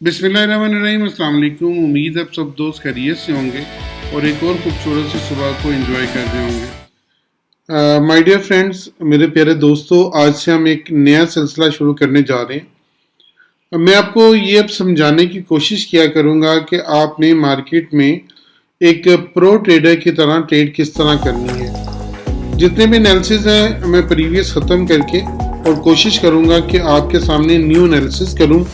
बिस्मिल्लाहिर्रहमानिर्रहीम, अस्सलाम वालेकुम। उम्मीद है आप सब दोस्त खैरियत से होंगे और एक और खूबसूरत सी सुबह को एंजॉय कर रहे होंगे। माय डियर फ्रेंड्स, मेरे प्यारे दोस्तों, आज से हम एक नया सिलसिला शुरू करने जा रहे हैं। मैं आपको ये अब समझाने की कोशिश किया करूँगा कि आपने मार्केट में एक प्रो ट्रेडर की तरह ट्रेड किस तरह करनी है। जितने भी एनालिसिस हैं मैं प्रीवियस ख़त्म करके और कोशिश करूँगा कि आपके सामने न्यू एनालिसिस करूँ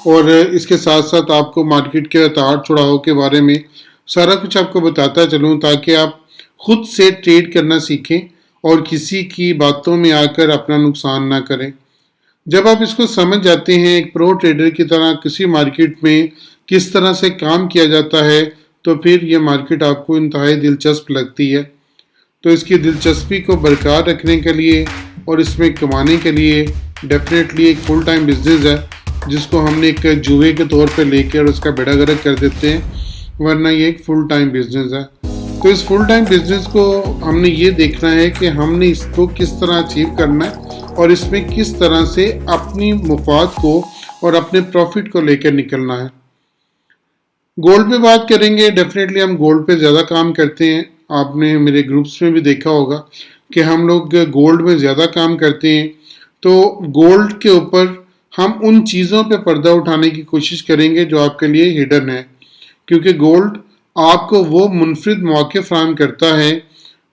और इसके साथ साथ आपको मार्केट के उतार चढ़ाव के बारे में सारा कुछ आपको बताता चलूँ, ताकि आप खुद से ट्रेड करना सीखें और किसी की बातों में आकर अपना नुकसान ना करें। जब आप इसको समझ जाते हैं एक प्रो ट्रेडर की तरह किसी मार्केट में किस तरह से काम किया जाता है, तो फिर ये मार्केट आपको इंतहाई दिलचस्प लगती है। तो इसकी दिलचस्पी को बरकरार रखने के लिए और इसमें कमाने के लिए डेफिनेटली एक फुल टाइम बिजनेस है, जिसको हमने एक जुए के तौर पे लेके और उसका बेड़ा गर्क कर देते हैं, वरना ये एक फुल टाइम बिजनेस है। तो इस फुल टाइम बिजनेस को हमने ये देखना है कि हमने इसको किस तरह अचीव करना है और इसमें किस तरह से अपनी मुफाद को और अपने प्रॉफिट को लेकर निकलना है। गोल्ड पे बात करेंगे। डेफिनेटली हम गोल्ड पे ज़्यादा काम करते हैं। आपने मेरे ग्रुप्स में भी देखा होगा कि हम लोग गोल्ड में ज़्यादा काम करते हैं। तो गोल्ड के ऊपर हम उन चीज़ों पे पर्दा उठाने की कोशिश करेंगे जो आपके लिए हिडन है, क्योंकि गोल्ड आपको वो मुनफरिद मौके फराहम करता है,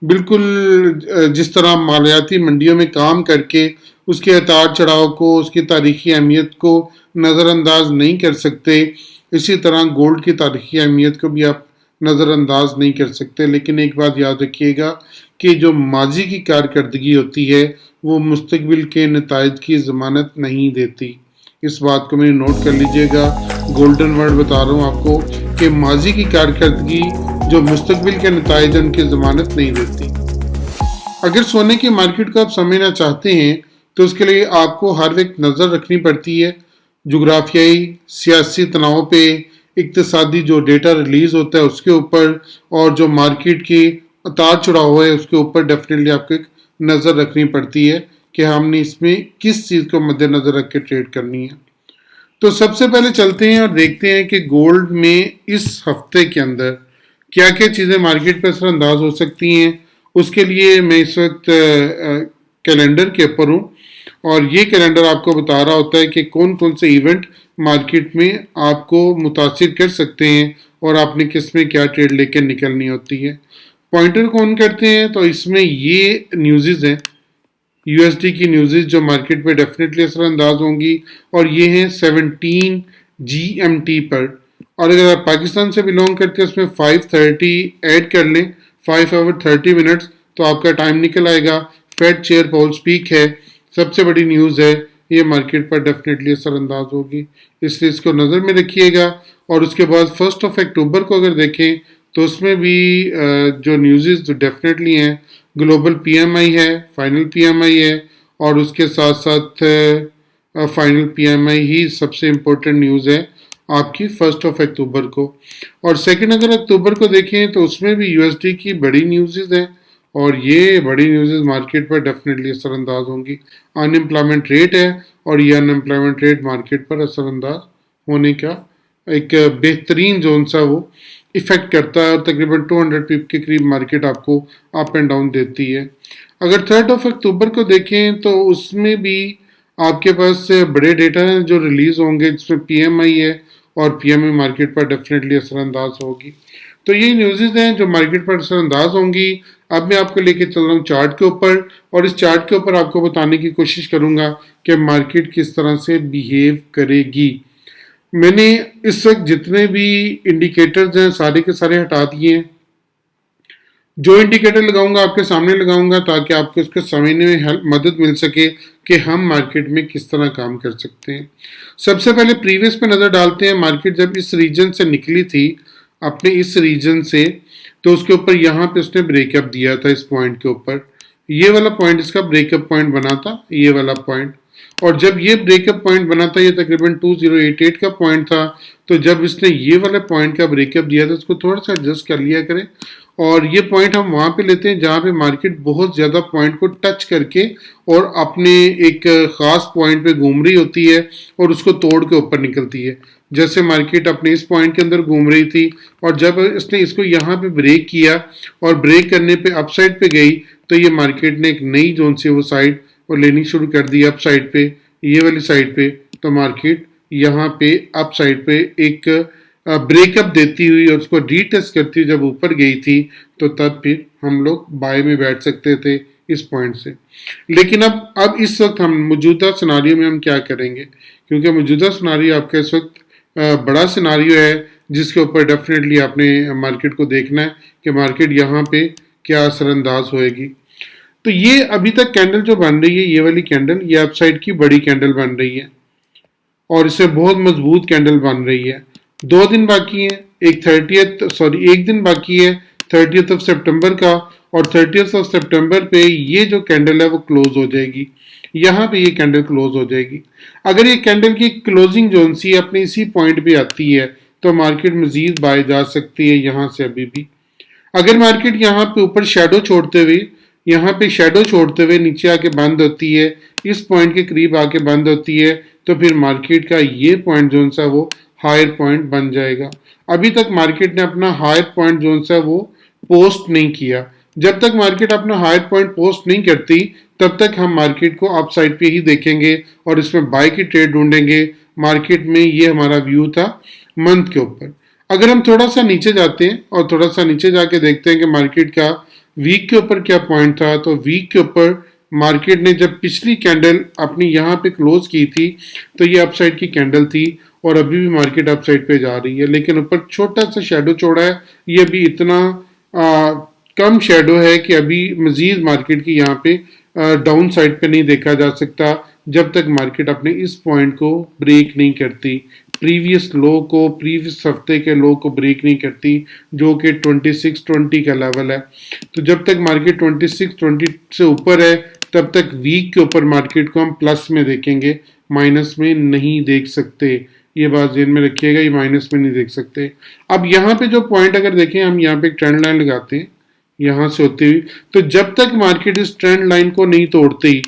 बिल्कुल जिस तरह मालियाती मंडियों में काम करके उसके उतार चढ़ाव को, उसकी तारीखी अहमियत को नज़रअंदाज नहीं कर सकते, इसी तरह गोल्ड की तारीखी अहमियत को भी आप नज़रअंदाज नहीं कर सकते। लेकिन एक बात याद रखिएगा कि जो माजी की कारकर्दगी होती है वो मुस्तकबिल के नताइज की ज़मानत नहीं देती। इस बात को मेरी नोट कर लीजिएगा। गोल्डन वर्ड बता रहा हूँ आपको कि माजी की कारकर्दगी जो मुस्तकबिल के नताइज उनकी ज़मानत नहीं देती। अगर सोने की मार्केट को आप समझना चाहते हैं तो उसके लिए आपको हर वक्त नज़र रखनी पड़ती है जुग्राफियाई सियासी तनाव पे, इक्तसादी जो डेटा रिलीज़ होता है उसके ऊपर, और जो मार्केट की उतार चढ़ाव है उसके ऊपर डेफिनेटली आपको एक नज़र रखनी पड़ती है कि हमने इसमें किस चीज़ को मद्देनज़र रख के ट्रेड करनी है। तो सबसे पहले चलते हैं और देखते हैं कि गोल्ड में इस हफ्ते के अंदर क्या क्या चीज़ें मार्केट पर असरअंदाज हो सकती हैं। उसके लिए मैं इस वक्त कैलेंडर के ऊपर हूँ और ये कैलेंडर आपको बता रहा होता है कि कौन कौन से इवेंट मार्केट में आपको मुतासिर कर सकते हैं और आपने किस में क्या ट्रेड लेकर निकलनी होती है। पॉइंटर को ऑन करते हैं तो इसमें ये न्यूज़ हैं, यूएसडी की न्यूज़ जो मार्केट पे डेफिनेटली असरअंदाज होंगी, और ये हैं 17 GMT पर। और अगर आप पाकिस्तान से बिलोंग करते हैं उसमें 5:30 ऐड कर लें, 5 आवर 30 मिनट्स, तो आपका टाइम निकल आएगा। फेड चेयर पॉल स्पीक है, सबसे बड़ी न्यूज़ है, ये मार्केट पर डेफिनेटली असरअंदाज होगी, इसलिए इसको नज़र में रखिएगा। और उसके बाद 1 अक्टूबर को अगर देखें तो उसमें भी जो न्यूज़ जो डेफिनेटली हैं, ग्लोबल PMI है, फाइनल PMI है, और उसके साथ साथ फाइनल PMI ही सबसे इम्पोर्टेंट न्यूज़ है आपकी 1 अक्टूबर को। और 2 अक्टूबर को देखें तो उसमें भी USD की बड़ी न्यूज़ हैं और ये बड़ी न्यूज़ मार्केट पर डेफिनेटली असरअंदाज होंगी। अनएम्प्लॉयमेंट रेट है और ये अनएम्प्लॉयमेंट रेट मार्केट पर असरअंदाज होने का एक बेहतरीन जोन सा वो इफ़ेक्ट करता है और तकरीबन 200 पिप के करीब मार्केट आपको अप एंड डाउन देती है। अगर 3 अक्टूबर को देखें तो उसमें भी आपके पास बड़े डेटा हैं जो रिलीज़ होंगे, जिसमें PMI है और PMI मार्केट पर डेफिनेटली असरअंदाज होगी। तो ये न्यूज़ हैं जो मार्केट पर असरअंदाज होंगी। अब मैं आपको लेके चल रहा हूँ चार्ट के ऊपर, और इस चार्ट के ऊपर आपको बताने की कोशिश करूँगा कि मार्केट किस तरह से बिहेव करेगी। मैंने इस वक्त जितने भी इंडिकेटर्स हैं सारे के सारे हटा दिए हैं। जो इंडिकेटर लगाऊंगा आपके सामने लगाऊंगा ताकि आपको इसको समझने में हेल्प मदद मिल सके कि हम मार्केट में किस तरह काम कर सकते हैं। सबसे पहले प्रीवियस पे नज़र डालते हैं। मार्केट जब इस रीजन से निकली थी, अपने इस रीजन से, तो उसके ऊपर यहाँ पे उसने ब्रेकअप दिया था इस पॉइंट के ऊपर। ये वाला पॉइंट इसका ब्रेकअप पॉइंट बना था, ये वाला पॉइंट। और जब ये ब्रेकअप पॉइंट बना था, ये तकरीबन 2088 का पॉइंट था, तो जब इसने ये वाले पॉइंट का ब्रेकअप दिया था, उसको थोड़ा सा एडजस्ट कर लिया करें। और ये पॉइंट हम वहाँ पे लेते हैं जहाँ पे मार्केट बहुत ज़्यादा पॉइंट को टच करके और अपने एक ख़ास पॉइंट पे घूम रही होती है और उसको तोड़ के ऊपर निकलती है। जैसे मार्केट अपने इस पॉइंट के अंदर घूम रही थी और जब इसने इसको यहाँ पे ब्रेक किया और ब्रेक करने पे अप साइड पे गई तो ये मार्केट ने एक नई जोन से वो साइड और लेनी शुरू कर दी अप साइड पे, ये वाली साइड पे। तो मार्केट यहाँ पे अप साइड पे एक ब्रेकअप देती हुई और उसको रीटेस्ट करती हुई जब ऊपर गई थी तो तब फिर हम लोग बाय में बैठ सकते थे इस पॉइंट से। लेकिन अब इस वक्त हम मौजूदा सिनारियो में हम क्या करेंगे, क्योंकि मौजूदा सिनारियो आपका इस वक्त बड़ा सिनारियो है जिसके ऊपर डेफिनेटली आपने मार्केट को देखना है कि मार्केट यहाँ पे क्या असरअंदाज होएगी। तो ये अभी तक कैंडल जो बन रही है, ये वाली कैंडल, ये अपसाइड की बड़ी कैंडल बन रही है और इसे बहुत मजबूत कैंडल बन रही है। 2 दिन बाकी है, एक दिन बाकी है 30th ऑफ सितंबर का, और 30th ऑफ सितंबर पे ये जो कैंडल है वो क्लोज हो जाएगी। यहाँ पे ये कैंडल क्लोज हो जाएगी। अगर ये कैंडल की क्लोजिंग जोन सी अपने इसी पॉइंट पे आती है तो मार्केट मजीद बाय जा सकती है यहाँ से अभी भी। अगर मार्केट यहाँ पे ऊपर शेडो छोड़ते हुए, यहाँ पे शेडो छोड़ते हुए नीचे आके बंद होती है, इस पॉइंट के करीब आके बंद होती है, तो फिर मार्केट का ये पॉइंट जोन सा वो हायर पॉइंट बन जाएगा। अभी तक मार्केट ने अपना हायर पॉइंट जोन सा वो पोस्ट नहीं किया। जब तक मार्केट अपना हायर पॉइंट पोस्ट नहीं करती तब तक हम मार्केट को अप साइड पे ही देखेंगे और इसमें बाय की ट्रेड ढूंढेंगे। मार्केट में ये हमारा व्यू था मंथ के ऊपर। अगर हम थोड़ा सा नीचे जाते हैं और थोड़ा सा नीचे जाके देखते हैं कि मार्केट का वीक के ऊपर क्या पॉइंट था, तो वीक के ऊपर मार्केट ने जब पिछली कैंडल अपनी यहाँ पे क्लोज की थी तो ये अपसाइड की कैंडल थी और अभी भी मार्केट अपसाइड पे जा रही है, लेकिन ऊपर छोटा सा शेडो छोड़ा है। ये अभी इतना कम शेडो है कि अभी मजीद मार्केट की यहाँ पे डाउन साइड पे नहीं देखा जा सकता जब तक मार्केट अपने इस पॉइंट को ब्रेक नहीं करती, प्रीवियस लो को, प्रीवियस हफ्ते के लो को ब्रेक नहीं करती, जो कि 2620 का लेवल है। तो जब तक मार्केट 2620 से ऊपर है तब तक वीक के ऊपर मार्केट को हम प्लस में देखेंगे, माइनस में नहीं देख सकते। ये बात ध्यान में रखिएगा, ये माइनस में नहीं देख सकते। अब यहाँ पे जो पॉइंट अगर देखें, हम यहाँ पे एक ट्रेंड लाइन लगाते हैं यहाँ से होती हुई, तो जब तक मार्केट इस ट्रेंड लाइन को नहीं तोड़ती,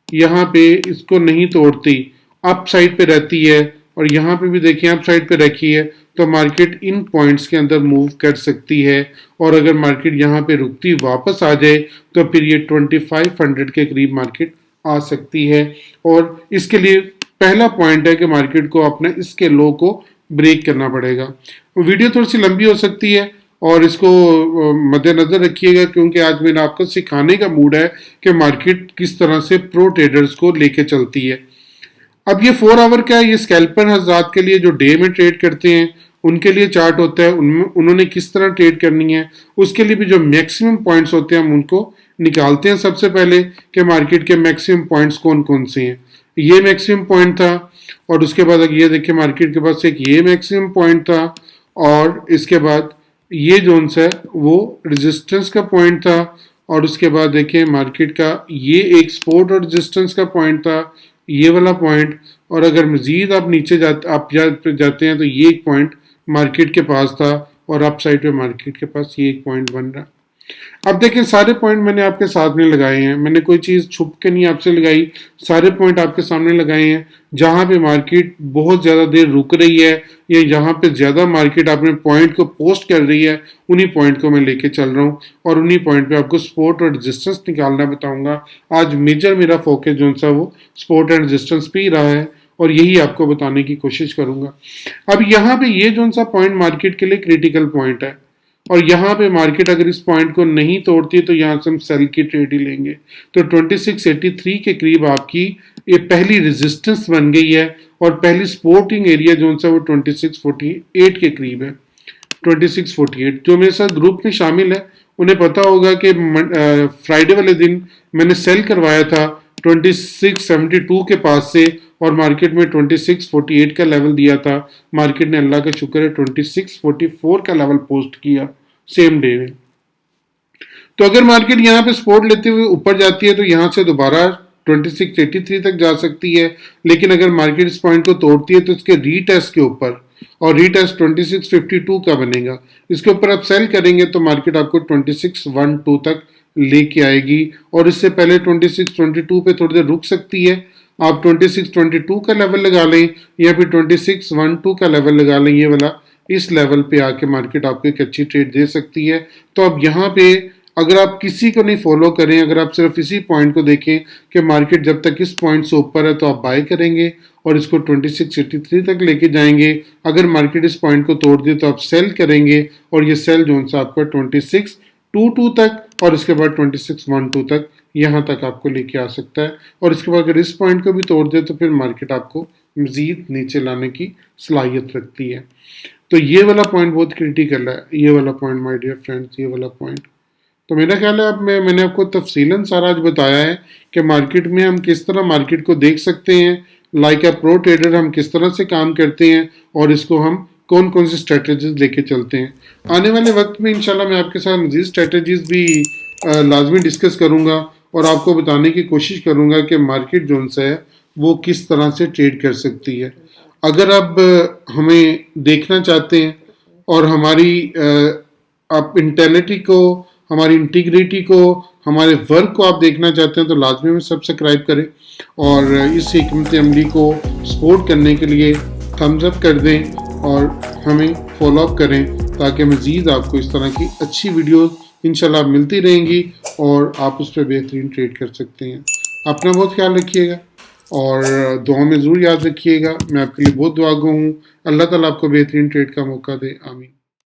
यहाँ पे इसको नहीं तोड़ती, अप साइड पे रहती है और यहाँ पे भी देखिए अप साइड पे रखी है, तो मार्केट इन पॉइंट्स के अंदर मूव कर सकती है। और अगर मार्केट यहाँ पे रुकती वापस आ जाए तो फिर ये 2500 के करीब मार्केट आ सकती है। और इसके लिए पहला पॉइंट है कि मार्केट को अपने इसके लो को ब्रेक करना पड़ेगा। वीडियो थोड़ी सी लंबी हो सकती है और इसको मद्देनजर रखिएगा, क्योंकि आज मेरा आपको सिखाने का मूड है कि मार्केट किस तरह से प्रो ट्रेडर्स को लेके चलती है। अब ये 4 आवर का है, ये स्कैल्पर हज़रात के लिए जो डे में ट्रेड करते हैं उनके लिए चार्ट होता है। उन्होंने किस तरह ट्रेड करनी है उसके लिए भी जो मैक्सिमम पॉइंट्स होते हैं हम उनको निकालते हैं सबसे पहले कि मार्केट के मैक्सिमम पॉइंट्स कौन कौन से हैं। ये मैक्सिमम पॉइंट था और उसके बाद अगर ये देखिए मार्केट के पास एक ये मैक्सिमम पॉइंट था और इसके बाद ये जोन है वो रेजिस्टेंस का पॉइंट था और उसके बाद देखिए मार्केट का ये एक सपोर्ट और रेजिस्टेंस का पॉइंट था, ये वाला पॉइंट। और अगर मजीद आप नीचे जाते हैं तो ये एक पॉइंट मार्केट के पास था और अप साइड पे मार्केट के पास ये एक पॉइंट बन रहा। अब देखिए सारे पॉइंट मैंने आपके साथ में लगाए हैं, मैंने कोई चीज़ छुप के नहीं आपसे लगाई, सारे पॉइंट आपके सामने लगाए हैं। जहां पे मार्केट बहुत ज़्यादा देर रुक रही है या जहां पे ज़्यादा मार्केट अपने पॉइंट को पोस्ट कर रही है, उन्हीं पॉइंट को मैं लेके चल रहा हूँ और उन्हीं पॉइंट पे आपको सपोर्ट और रेजिस्टेंस निकालना बताऊंगा। आज मेजर मेरा फोकस जो सा वो सपोर्ट एंड रेजिस्टेंस पे ही रहा है और यही आपको बताने की कोशिश करूंगा। अब यहाँ पे ये जो सा पॉइंट मार्केट के लिए क्रिटिकल पॉइंट है और यहाँ पे मार्केट अगर इस पॉइंट को नहीं तोड़ती तो यहाँ से हम सेल की ट्रेड ही लेंगे। तो 2683 के करीब आपकी ये पहली रेजिस्टेंस बन गई है और पहली सपोर्टिंग एरिया जो सा वो 2648 के करीब है। 2648 जो मेरे साथ ग्रुप में शामिल है उन्हें पता होगा कि फ्राइडे वाले दिन मैंने सेल करवाया था 2672 के पास से और मार्केट में 2648 का लेवल दिया था। मार्केट ने अल्लाह का शुक्र है 2644 का लेवल पोस्ट किया सेम डे में। तो अगर मार्केट यहाँ पे सपोर्ट लेते हुए ऊपर जाती है तो यहाँ से दोबारा 2683 तक जा सकती है, लेकिन अगर मार्केट इस पॉइंट को तोड़ती है तो इसके रीटेस्ट के ऊपर, और रीटेस्ट 2652 का बनेगा, इसके ऊपर आप सेल करेंगे तो मार्केट आपको 2612 तक लेके आएगी और इससे पहले 2622 पे थोड़ी देर रुक सकती है आप 26-22 का लेवल लगा लें या फिर 26-12 का लेवल लगा लें, ये वाला इस लेवल पे आके मार्केट आपको एक अच्छी ट्रेड दे सकती है। तो अब यहाँ पे अगर आप किसी को नहीं फॉलो करें, अगर आप सिर्फ इसी पॉइंट को देखें कि मार्केट जब तक इस पॉइंट से ऊपर है तो आप बाय करेंगे और इसको 2683 तक लेके जाएंगे। अगर मार्केट इस पॉइंट को तोड़ दे तो आप सेल करेंगे और ये सेल जोन सा आपका 2622 तक और इसके बाद 2612 तक यहाँ तक आपको लेके आ सकता है। और इसके बाद अगर इस पॉइंट को भी तोड़ दे तो फिर मार्केट आपको मजीद नीचे लाने की सलाहियत रखती है। तो ये वाला पॉइंट बहुत क्रिटिकल है, ये वाला पॉइंट माय डियर फ्रेंड्स, ये वाला पॉइंट। तो मेरा ख्याल है अब मैंने आपको तफसीलन सारा आज बताया है कि मार्केट में हम किस तरह मार्केट को देख सकते हैं, लाइक अ प्रो ट्रेडर हम किस तरह से काम करते हैं और इसको हम कौन कौन सी स्ट्रेटजीज लेके चलते हैं। आने वाले वक्त में इंशाल्लाह मैं आपके साथ मज़ीद स्ट्रेटजीज भी लाजमी डिस्कस करूँगा और आपको बताने की कोशिश करूँगा कि मार्केट जोन से है वो किस तरह से ट्रेड कर सकती है। अगर आप हमें देखना चाहते हैं और हमारी आप इंटेलिटी को, हमारी इंटीग्रिटी को, हमारे वर्क को आप देखना चाहते हैं तो लाजमी में सब्सक्राइब करें और इस हिकमत अमली को सपोर्ट करने के लिए थम्स अप कर दें और हमें फॉलो अप करें ताकि मज़ीद आपको इस तरह की अच्छी वीडियोस इंशाल्लाह मिलती रहेंगी और आप उस पर बेहतरीन ट्रेड कर सकते हैं। अपना बहुत ख्याल रखिएगा और दुआ में ज़रूर याद रखिएगा। मैं आपके लिए बहुत दुआ गो हूँ। अल्लाह ताला आपको बेहतरीन ट्रेड का मौका दे। आमीन।